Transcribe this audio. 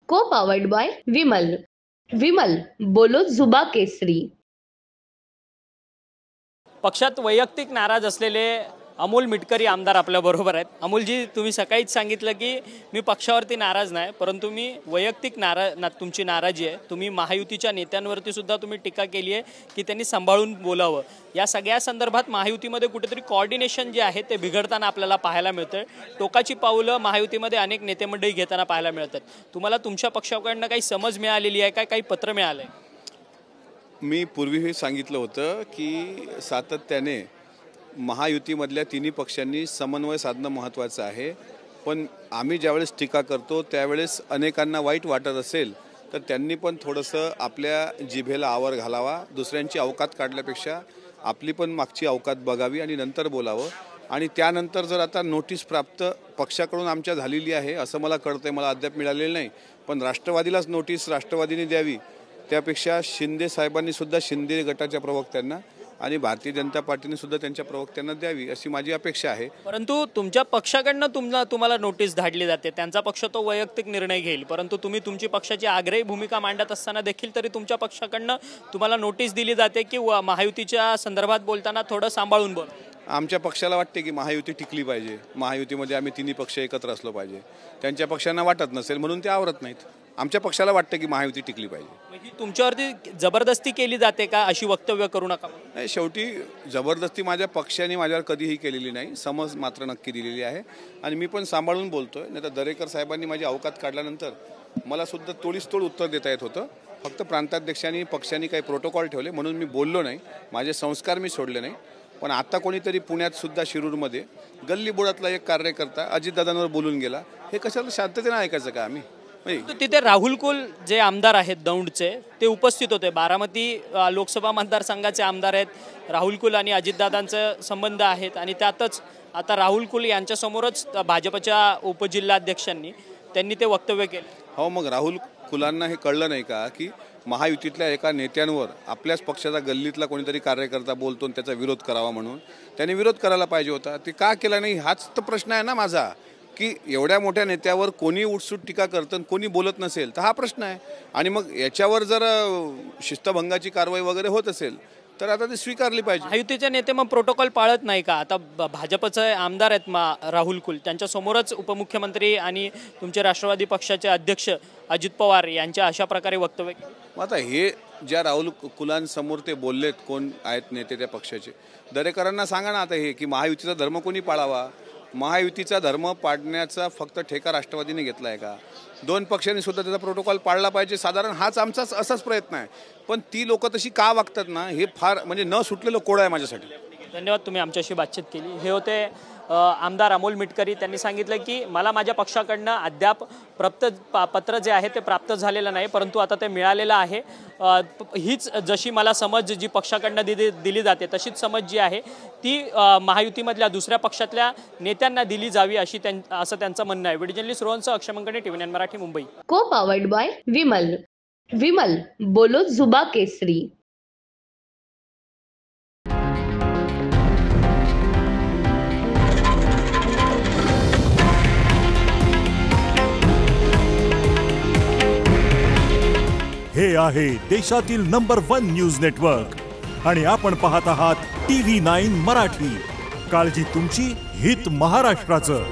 को powered by Vimal. Vimal बोलो जुबा केसरी. पक्षात वैयक्तिक नाराज असलेले अमोल मिटकरी आमदार आपल्या बरोबर आहेत. अमोलजी, तुम्ही सकाळीच सांगितलं की मी पक्षावरती नाराज नाही, परंतु मी वैयक्तिक तुमची नाराजी आहे. तुम्ही महायुतीच्या नेत्यांवरती सुद्धा तुम्ही टीका केली आहे की त्यांनी सांभाळून बोलावं. या सगळ्या संदर्भात महायुतीमध्ये कुठेतरी कोऑर्डिनेशन जे आहे ते बिघडताना आपल्याला पाहायला मिळतं. टोकाची पावलं महायुतीमध्ये अनेक नेते मंडळी घेताना पाहायला मिळतात. तुम्हाला तुमच्या पक्षाकडनं काही समज मिळालेली आहे का, काही पत्र मिळालं आहे? मी पूर्वीही सांगितलं होतं की सातत्याने महायुतीमधल्या तिन्ही पक्षांनी समन्वय साधणं महत्त्वाचं आहे. पण आम्ही ज्यावेळेस टीका करतो त्यावेळेस अनेकांना वाईट वाटत असेल तर त्यांनी पण थोडंसं आपल्या जिभेला आवर घालावा. दुसऱ्यांची अवकात काढल्यापेक्षा आपली पण मागची अवकात बघावी आणि नंतर बोलावं. आणि त्यानंतर जर आता नोटीस प्राप्त पक्षाकडून आमच्या झालेली आहे असं मला कळतंय, मला अद्याप मिळालेलं नाही, पण राष्ट्रवादीलाच नोटीस राष्ट्रवादीने द्यावी. त्यापेक्षा शिंदे साहेबांनी सुद्धा शिंदे गटाच्या प्रवक्त्यांना आणि भारतीय जनता पार्टीने सुद्धा त्यांच्या प्रवक्त्यांना द्यावी अशी माझी अपेक्षा आहे. परंतु तुमच्या पक्षाकडनं तुम्हाला नोटीस धाडली जाते. त्यांचा पक्ष तो वैयक्तिक निर्णय घेईल, परंतु तुम्ही तुमची पक्षाची आग्रही भूमिका मांडत असताना देखील तरी तुमच्या पक्षाकडनं तुम्हाला नोटीस दिली जाते की महायुतीच्या संदर्भात बोलताना थोडं सांभाळून बोल. आमच्या पक्षाला वाटते की महायुती टिकली पाहिजे, महायुतीमध्ये आम्ही तिन्ही पक्ष एकत्र असलो पाहिजे. त्यांच्या पक्षांना वाटत नसेल म्हणून ते आवरत नाहीत. आमच्या पक्षाला वाटतं की महायुती टिकली पाहिजे. ही तुमच्यावरती जबरदस्ती केली जाते का, अशी वक्तव्य करू नका? नाही, शेवटी जबरदस्ती माझ्या पक्षाने माझ्यावर कधीही केलेली नाही, समज मात्र नक्की दिलेली आहे आणि मी पण सांभाळून बोलतोय. नाही तर दरेकर साहेबांनी माझी अवकात काढल्यानंतर मला सुद्धा तोडीस तोड उत्तर देता येत होतं. फक्त प्रांताध्यक्षांनी पक्षांनी काही प्रोटोकॉल ठेवले म्हणून मी बोललो नाही, माझे संस्कार मी सोडले नाही. पण आता कोणीतरी पुण्यात सुद्धा शिरूरमध्ये गल्लीबोळातला एक कार्यकर्ता अजितदादांवर बोलून गेला. हे कशाला शांततेने ऐकायचं का आम्ही? तिथे राहुल कुल जे आमदार आहेत दौंडचे ते उपस्थित होते. बारामती लोकसभा मतदारसंघाचे आमदार आहेत. राहुल कुल आणि अजितदादांचे संबंध आहेत आणि त्यातच आता राहुल कुल यांच्यासमोरच भाजपच्या उपजिल्हाध्यक्षांनी त्यांनी ते वक्तव्य केले. हो, मग राहुल कुलांना हे कळलं नाही का की महायुतीतल्या एका नेत्यांवर आपल्याच पक्षाचा गल्लीतला कोणीतरी कार्यकर्ता बोलतो आणि त्याचा विरोध करावा म्हणून त्यांनी विरोध करायला पाहिजे होता. ते का केला नाही हाच तर प्रश्न आहे ना माझा, की एवढ्या मोठ्या नेत्यावर कोणी उठसूट टीका करतं कोणी बोलत नसेल तर हा प्रश्न आहे. आणि मग याच्यावर जर शिस्तभंगाची कारवाई वगैरे होत असेल तर आता ती स्वीकारली पाहिजे. महायुतीचे नेते मग प्रोटोकॉल पाळत नाही का? आता भाजपचे आमदार आहेत राहुल कुल, त्यांच्यासमोरच उपमुख्यमंत्री आणि तुमचे राष्ट्रवादी पक्षाचे अध्यक्ष अजित पवार यांच्या अशा प्रकारे वक्तव्य. आता हे ज्या राहुल कुलांसमोर ते बोललेत, कोण आहेत नेते त्या पक्षाचे, दरेकरांना सांगा ना आता हे की महायुतीचा धर्म कोणी पाळावा. महायुतीचा धर्म पाडण्याचा फक्त ठेका राष्ट्रवादीने घेतला आहे का? दोन पक्षांनी सुद्धा त्याचा प्रोटोकॉल पाळला पाहिजे. साधारण हाच आमचाच असाच प्रयत्न आहे. पण ती लोक तशी का वागतात ना, हे फार म्हणजे न सुटलेलं कोड आहे माझ्यासाठी. धन्यवाद, तुम्ही आमच्याशी बातचीत केली. हे होते आमदार अमोल मिटकरी. त्यांनी सांगितलं की मला माझ्या पक्षाकडनं अद्याप पत्र जे आहे ते प्राप्त झालेलं नाही, परंतु आता ते मिळालेलं आहे. हीच जशी मला समज जी पक्षाकडनं दिली जाते तशीच समज जी आहे ती महायुतीमधल्या दुसऱ्या पक्षातल्या नेत्यांना दिली जावी असं त्यांचं म्हणणं आहे. व्हिडिओ जर्नलिस्ट रोहनसह अक्षय मंगणे, TV9 मराठी, मुंबई. को पावर्ड बाय विमल. विमल बोलो जुबा केसरी. हे आहे देशातील नंबर 1 न्यूज नेटवर्क आणि आपण पाहत आहात TV9 मराठी. काळजी तुमची, हित महाराष्ट्राचं.